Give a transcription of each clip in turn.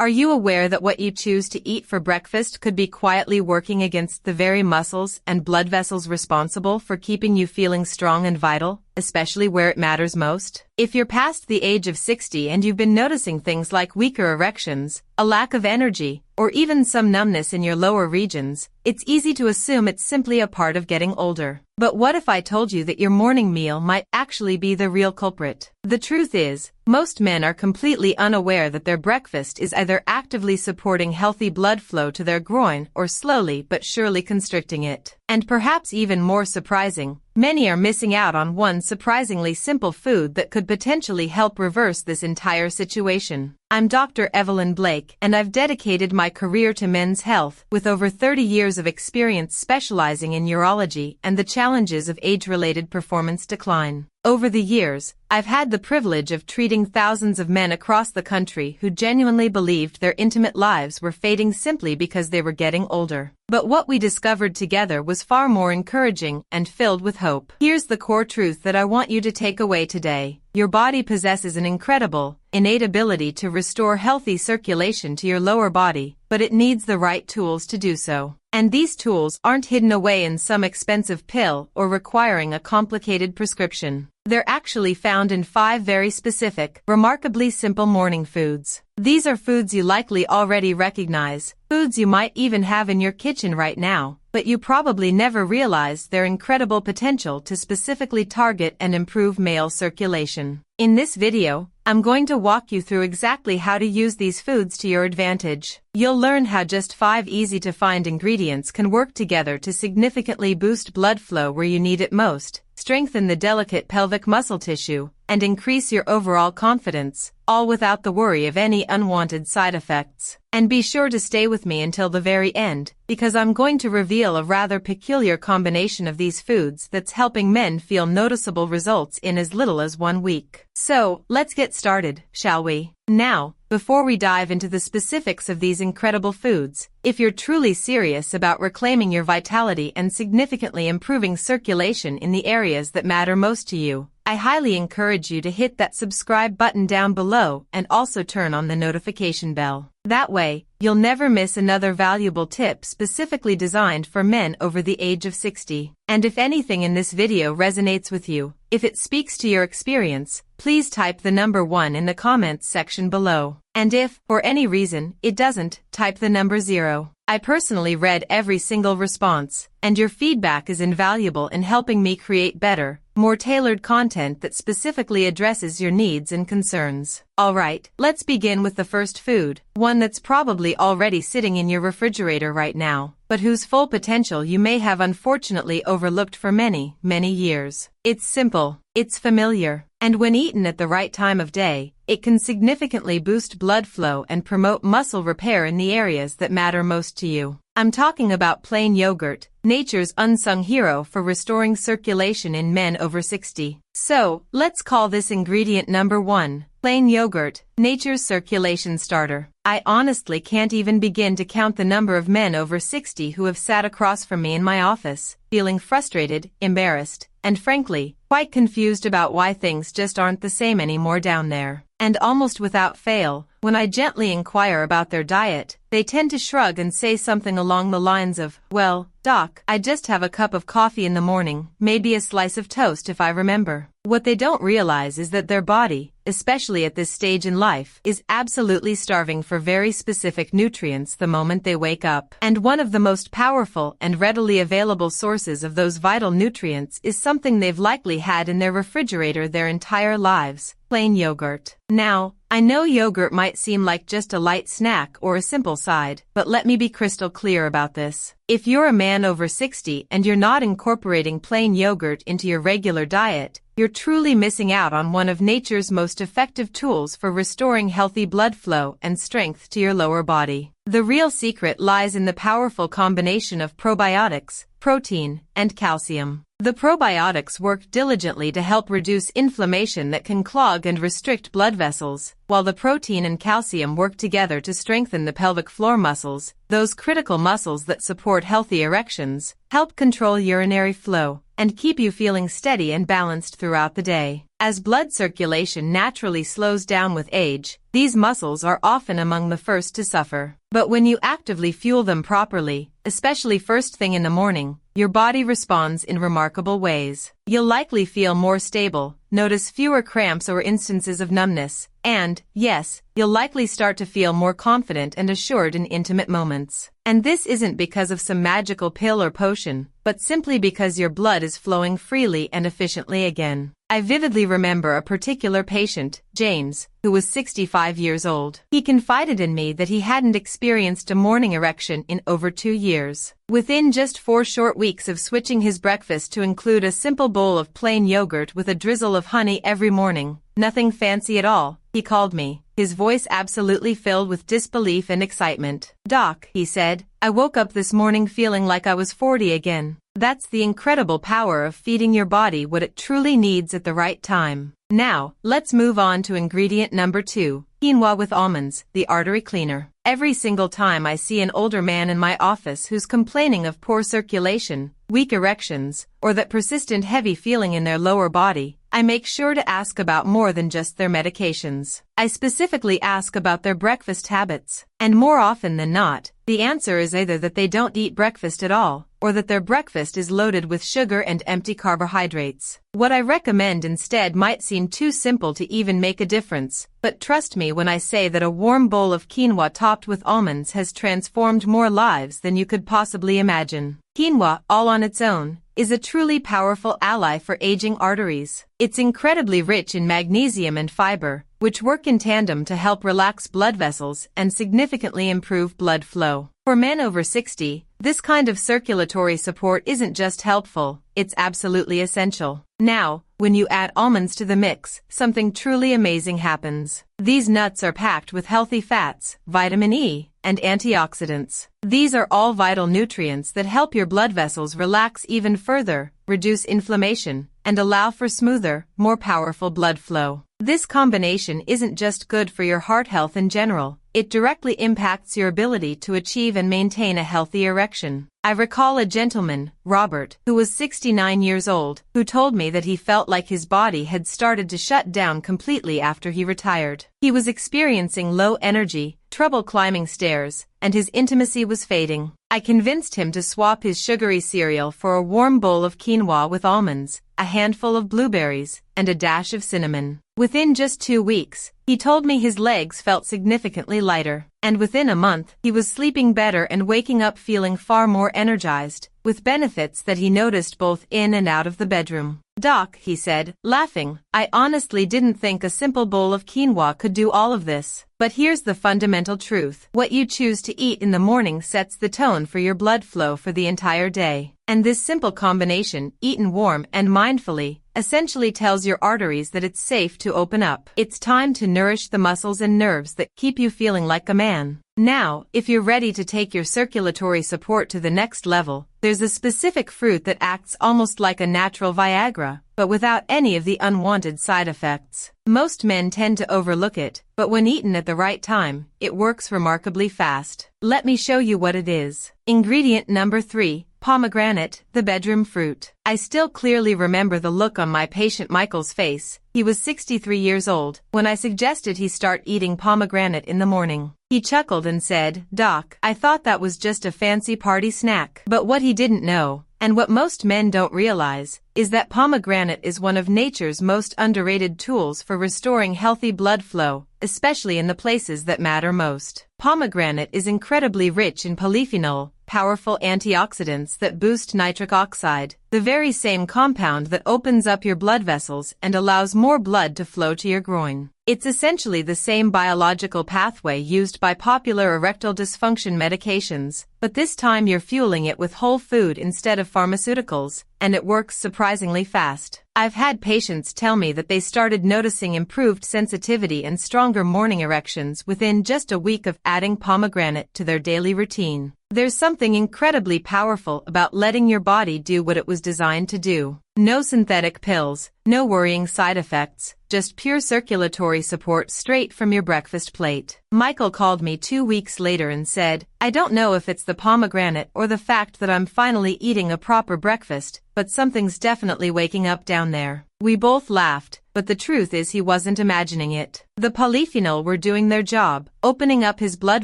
Are you aware that what you choose to eat for breakfast could be quietly working against the very muscles and blood vessels responsible for keeping you feeling strong and vital, especially where it matters most? If you're past the age of 60 and you've been noticing things like weaker erections, a lack of energy, or even some numbness in your lower regions, it's easy to assume it's simply a part of getting older. But what if I told you that your morning meal might actually be the real culprit? The truth is, most men are completely unaware that their breakfast is either actively supporting healthy blood flow to their groin or slowly but surely constricting it. And perhaps even more surprising, many are missing out on one surprisingly simple food that could potentially help reverse this entire situation. I'm Dr. Evelyn Blake, and I've dedicated my career to men's health, with over 30 years of experience specializing in urology and the challenges of age-related performance decline. Over the years, I've had the privilege of treating thousands of men across the country who genuinely believed their intimate lives were fading simply because they were getting older. But what we discovered together was far more encouraging and filled with hope. Here's the core truth that I want you to take away today. Your body possesses an incredible, innate ability to restore healthy circulation to your lower body, but it needs the right tools to do so. And these tools aren't hidden away in some expensive pill or requiring a complicated prescription. They're actually found in 5 very specific, remarkably simple morning foods. These are foods you likely already recognize, foods you might even have in your kitchen right now, but you probably never realized their incredible potential to specifically target and improve male circulation. In this video, I'm going to walk you through exactly how to use these foods to your advantage. You'll learn how just 5 easy-to-find ingredients can work together to significantly boost blood flow where you need it most, strengthen the delicate pelvic muscle tissue, and increase your overall confidence, all without the worry of any unwanted side effects. And be sure to stay with me until the very end, because I'm going to reveal a rather peculiar combination of these foods that's helping men feel noticeable results in as little as 1 week. So, let's get started, shall we? Now, before we dive into the specifics of these incredible foods, if you're truly serious about reclaiming your vitality and significantly improving circulation in the areas that matter most to you, I highly encourage you to hit that subscribe button down below and also turn on the notification bell. That way, you'll never miss another valuable tip specifically designed for men over the age of 60. And if anything in this video resonates with you, if it speaks to your experience, please type the number 1 in the comments section below. And if, for any reason, it doesn't, type the number 0. I personally read every single response, and your feedback is invaluable in helping me create better, more tailored content that specifically addresses your needs and concerns. Alright, let's begin with the first food, one that's probably already sitting in your refrigerator right now, but whose full potential you may have unfortunately overlooked for many, many years. It's simple, it's familiar, and when eaten at the right time of day, it can significantly boost blood flow and promote muscle repair in the areas that matter most to you. I'm talking about plain yogurt, nature's unsung hero for restoring circulation in men over 60. So, let's call this ingredient number 1, plain yogurt, nature's circulation starter. I honestly can't even begin to count the number of men over 60 who have sat across from me in my office, feeling frustrated, embarrassed, and frankly, quite confused about why things just aren't the same anymore down there. And almost without fail, when I gently inquire about their diet, they tend to shrug and say something along the lines of, "Well, Doc, I just have a cup of coffee in the morning, maybe a slice of toast if I remember." What they don't realize is that their body, especially at this stage in life, is absolutely starving for very specific nutrients the moment they wake up. And one of the most powerful and readily available sources of those vital nutrients is something they've likely had in their refrigerator their entire lives: plain yogurt. Now, I know yogurt might seem like just a light snack or a simple side, but let me be crystal clear about this. If you're a man over 60 and you're not incorporating plain yogurt into your regular diet, you're truly missing out on one of nature's most effective tools for restoring healthy blood flow and strength to your lower body. The real secret lies in the powerful combination of probiotics, protein, and calcium. The probiotics work diligently to help reduce inflammation that can clog and restrict blood vessels, while the protein and calcium work together to strengthen the pelvic floor muscles, those critical muscles that support healthy erections, help control urinary flow, and keep you feeling steady and balanced throughout the day. As blood circulation naturally slows down with age, these muscles are often among the first to suffer. But when you actively fuel them properly, especially first thing in the morning, your body responds in remarkable ways. You'll likely feel more stable, notice fewer cramps or instances of numbness, and, yes, you'll likely start to feel more confident and assured in intimate moments. And this isn't because of some magical pill or potion, but simply because your blood is flowing freely and efficiently again. I vividly remember a particular patient, James, who was 65 years old. He confided in me that he hadn't experienced a morning erection in over 2 years. Within just 4 short weeks of switching his breakfast to include a simple bowl of plain yogurt with a drizzle of honey every morning, nothing fancy at all, he called me, his voice absolutely filled with disbelief and excitement. "Doc," he said, "I woke up this morning feeling like I was 40 again." That's the incredible power of feeding your body what it truly needs at the right time. Now, let's move on to ingredient number 2, quinoa with almonds, the artery cleaner. Every single time I see an older man in my office who's complaining of poor circulation, weak erections, or that persistent heavy feeling in their lower body, I make sure to ask about more than just their medications. I specifically ask about their breakfast habits, and more often than not, the answer is either that they don't eat breakfast at all, or that their breakfast is loaded with sugar and empty carbohydrates. What I recommend instead might seem too simple to even make a difference, but trust me when I say that a warm bowl of quinoa topped with almonds has transformed more lives than you could possibly imagine. Quinoa, all on its own, is a truly powerful ally for aging arteries. It's incredibly rich in magnesium and fiber, which work in tandem to help relax blood vessels and significantly improve blood flow. For men over 60, this kind of circulatory support isn't just helpful, it's absolutely essential. Now, when you add almonds to the mix, something truly amazing happens. These nuts are packed with healthy fats, vitamin E, and antioxidants. These are all vital nutrients that help your blood vessels relax even further, reduce inflammation, and allow for smoother, more powerful blood flow. This combination isn't just good for your heart health in general, it directly impacts your ability to achieve and maintain a healthy erection. I recall a gentleman, Robert, who was 69 years old, who told me that he felt like his body had started to shut down completely after he retired. He was experiencing low energy, trouble climbing stairs, and his intimacy was fading. I convinced him to swap his sugary cereal for a warm bowl of quinoa with almonds, a handful of blueberries, and a dash of cinnamon. Within just 2 weeks, he told me his legs felt significantly lighter, and within a month, he was sleeping better and waking up feeling far more energized, with benefits that he noticed both in and out of the bedroom. "Doc," he said, laughing, "I honestly didn't think a simple bowl of quinoa could do all of this. But here's the fundamental truth. What you choose to eat in the morning sets the tone for your blood flow for the entire day. And this simple combination, eaten warm and mindfully, essentially tells your arteries that it's safe to open up. It's time to nourish the muscles and nerves that keep you feeling like a man. Now, if you're ready to take your circulatory support to the next level, there's a specific fruit that acts almost like a natural Viagra, but without any of the unwanted side effects. Most men tend to overlook it, but when eaten at the right time, it works remarkably fast. Let me show you what it is. Ingredient number 3, pomegranate, the bedroom fruit. I still clearly remember the look on my patient Michael's face. He was 63 years old when I suggested he start eating pomegranate in the morning. He chuckled and said, "Doc, I thought that was just a fancy party snack." But what he didn't know, and what most men don't realize, is that pomegranate is one of nature's most underrated tools for restoring healthy blood flow, especially in the places that matter most. Pomegranate is incredibly rich in polyphenol, powerful antioxidants that boost nitric oxide, the very same compound that opens up your blood vessels and allows more blood to flow to your groin. It's essentially the same biological pathway used by popular erectile dysfunction medications, but this time you're fueling it with whole food instead of pharmaceuticals, and it works surprisingly fast. I've had patients tell me that they started noticing improved sensitivity and stronger morning erections within just a week of adding pomegranate to their daily routine. There's something incredibly powerful about letting your body do what it was was designed to do. No synthetic pills, no worrying side effects, just pure circulatory support straight from your breakfast plate. Michael called me 2 weeks later and said, "I don't know if it's the pomegranate or the fact that I'm finally eating a proper breakfast, but something's definitely waking up down there." We both laughed, but the truth is he wasn't imagining it. The polyphenol were doing their job, opening up his blood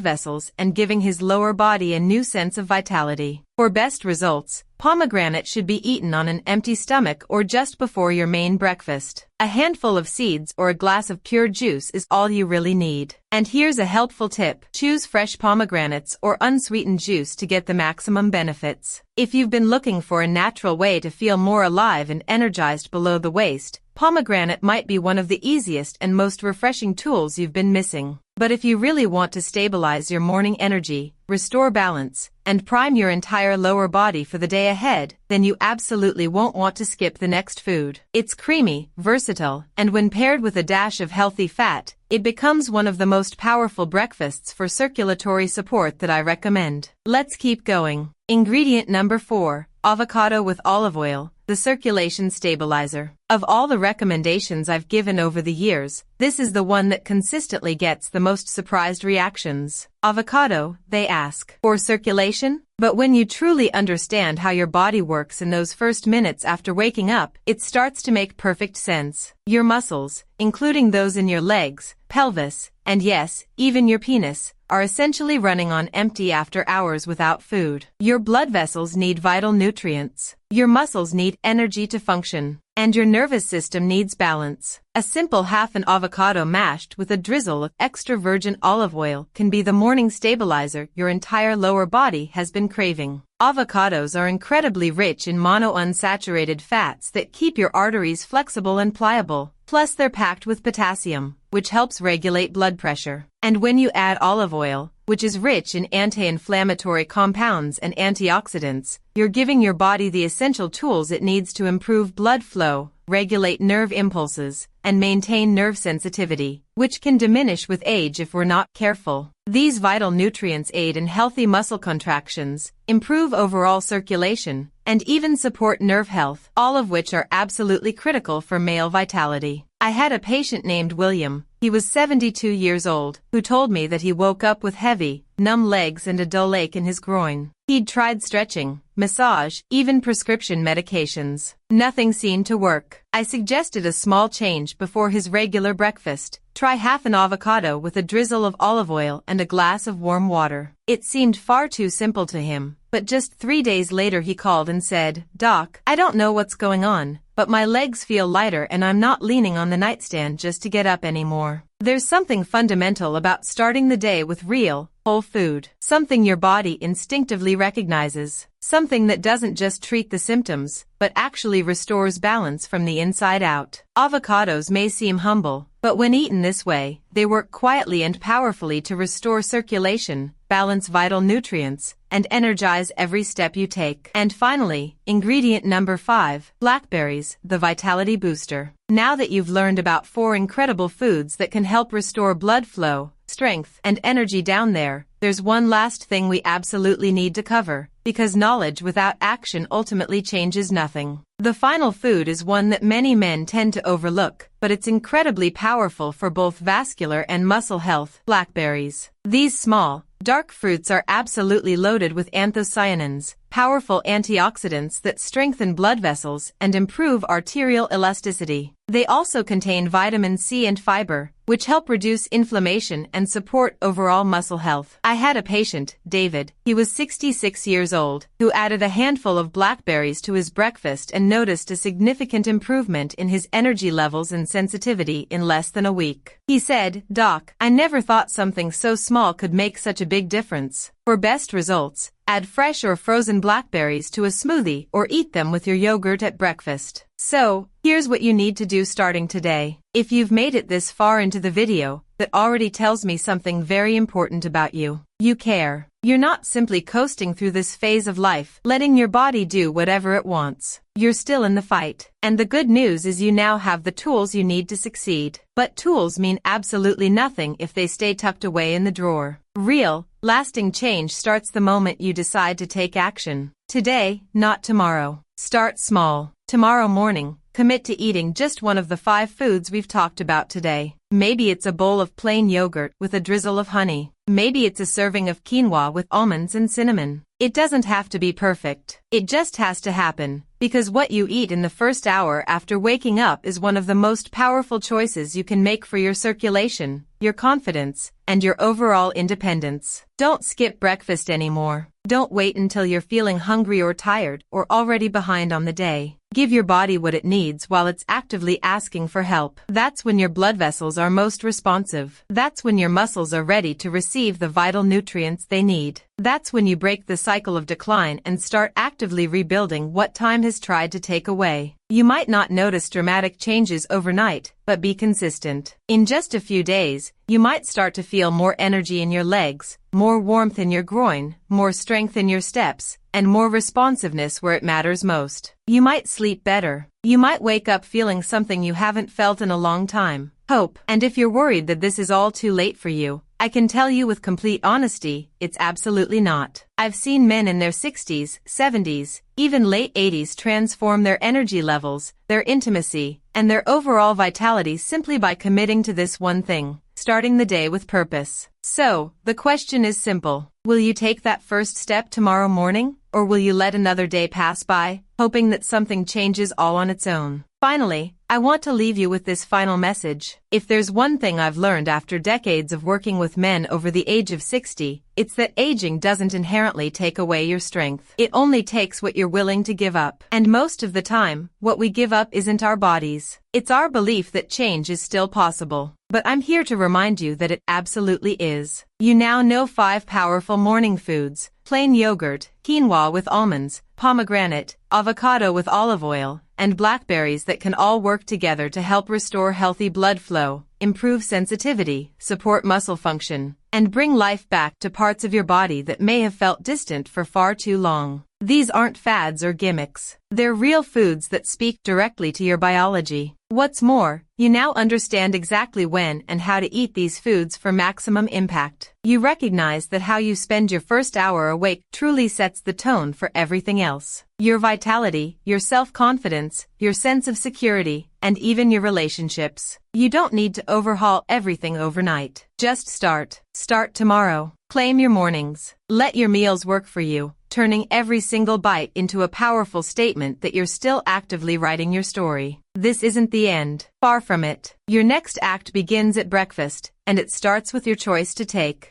vessels and giving his lower body a new sense of vitality. For best results, pomegranate should be eaten on an empty stomach or just before your main breakfast. A handful of seeds or a glass of pure juice is all you really need. And here's a helpful tip. Choose fresh pomegranates or unsweetened juice to get the maximum benefits. If you've been looking for a natural way to feel more alive and energized below the waist, pomegranate might be one of the easiest and most refreshing tools you've been missing. But if you really want to stabilize your morning energy, restore balance, and prime your entire lower body for the day ahead, then you absolutely won't want to skip the next food. It's creamy, versatile, and when paired with a dash of healthy fat, it becomes one of the most powerful breakfasts for circulatory support that I recommend. Let's keep going. Ingredient number 4, avocado with olive oil, the circulation stabilizer. Of all the recommendations I've given over the years, this is the one that consistently gets the most surprised reactions. Avocado, they ask, for circulation? But when you truly understand how your body works in those first minutes after waking up, it starts to make perfect sense. Your muscles, including those in your legs, pelvis, and yes, even your penis, are essentially running on empty after hours without food. Your blood vessels need vital nutrients. Your muscles need energy to function. And your nervous system needs balance. A simple half an avocado mashed with a drizzle of extra virgin olive oil can be the morning stabilizer your entire lower body has been craving. Avocados are incredibly rich in monounsaturated fats that keep your arteries flexible and pliable. Plus they're packed with potassium, which helps regulate blood pressure. And when you add olive oil, which is rich in anti-inflammatory compounds and antioxidants, you're giving your body the essential tools it needs to improve blood flow, regulate nerve impulses, and maintain nerve sensitivity, which can diminish with age if we're not careful. These vital nutrients aid in healthy muscle contractions, improve overall circulation, and even support nerve health, all of which are absolutely critical for male vitality. I had a patient named William, he was 72 years old, who told me that he woke up with heavy, numb legs and a dull ache in his groin. He'd tried stretching, massage, even prescription medications. Nothing seemed to work. I suggested a small change before his regular breakfast. Try half an avocado with a drizzle of olive oil and a glass of warm water. It seemed far too simple to him, but just 3 days later he called and said, "Doc, I don't know what's going on, but my legs feel lighter and I'm not leaning on the nightstand just to get up anymore." There's something fundamental about starting the day with real, whole food. Something your body instinctively recognizes. Something that doesn't just treat the symptoms, but actually restores balance from the inside out. Avocados may seem humble, but when eaten this way, they work quietly and powerfully to restore circulation, balance vital nutrients, and energize every step you take. And finally, ingredient number 5, blackberries, the vitality booster. Now that you've learned about 4 incredible foods that can help restore blood flow, strength, and energy down there, there's one last thing we absolutely need to cover, because knowledge without action ultimately changes nothing. The final food is one that many men tend to overlook, but it's incredibly powerful for both vascular and muscle health: blackberries. These small, dark fruits are absolutely loaded with anthocyanins, powerful antioxidants that strengthen blood vessels and improve arterial elasticity. They also contain vitamin C and fiber, which help reduce inflammation and support overall muscle health. I had a patient, David, he was 66 years old, who added a handful of blackberries to his breakfast and noticed a significant improvement in his energy levels and sensitivity in less than a week. He said, "Doc, I never thought something so small could make such a big difference." For best results, add fresh or frozen blackberries to a smoothie or eat them with your yogurt at breakfast. So, here's what you need to do starting today. If you've made it this far into the video, that already tells me something very important about you. You care. You're not simply coasting through this phase of life, letting your body do whatever it wants. You're still in the fight. And the good news is you now have the tools you need to succeed. But tools mean absolutely nothing if they stay tucked away in the drawer. Real, lasting change starts the moment you decide to take action. Today, not tomorrow. Start small. Tomorrow morning, commit to eating just one of the 5 foods we've talked about today. Maybe it's a bowl of plain yogurt with a drizzle of honey. Maybe it's a serving of quinoa with almonds and cinnamon. It doesn't have to be perfect. It just has to happen. Because what you eat in the first hour after waking up is one of the most powerful choices you can make for your circulation, your confidence, and your overall independence. Don't skip breakfast anymore. Don't wait until you're feeling hungry or tired or already behind on the day. Give your body what it needs while it's actively asking for help. That's when your blood vessels are most responsive. That's when your muscles are ready to receive the vital nutrients they need. That's when you break the cycle of decline and start actively rebuilding what time has tried to take away. You might not notice dramatic changes overnight, but be consistent. In just a few days, you might start to feel more energy in your legs, more warmth in your groin, more strength in your steps, and more responsiveness where it matters most. You might sleep better. You might wake up feeling something you haven't felt in a long time. Hope. And if you're worried that this is all too late for you, I can tell you with complete honesty, it's absolutely not. I've seen men in their 60s, 70s, even late 80s transform their energy levels, their intimacy, and their overall vitality simply by committing to this one thing, starting the day with purpose. So, the question is simple. Will you take that first step tomorrow morning, or will you let another day pass by, hoping that something changes all on its own? Finally, I want to leave you with this final message. If there's one thing I've learned after decades of working with men over the age of 60, it's that aging doesn't inherently take away your strength. It only takes what you're willing to give up. And most of the time, what we give up isn't our bodies. It's our belief that change is still possible. But I'm here to remind you that it absolutely is. You now know 5 powerful morning foods: plain yogurt, quinoa with almonds, pomegranate, avocado with olive oil, and blackberries that can all work together to help restore healthy blood flow, improve sensitivity, support muscle function, and bring life back to parts of your body that may have felt distant for far too long. These aren't fads or gimmicks. They're real foods that speak directly to your biology. What's more, you now understand exactly when and how to eat these foods for maximum impact. You recognize that how you spend your first hour awake truly sets the tone for everything else. Your vitality, your self-confidence, your sense of security, and even your relationships. You don't need to overhaul everything overnight. Just start. Start tomorrow. Claim your mornings. Let your meals work for you, turning every single bite into a powerful statement that you're still actively writing your story. This isn't the end. Far from it. Your next act begins at breakfast, and it starts with your choice to take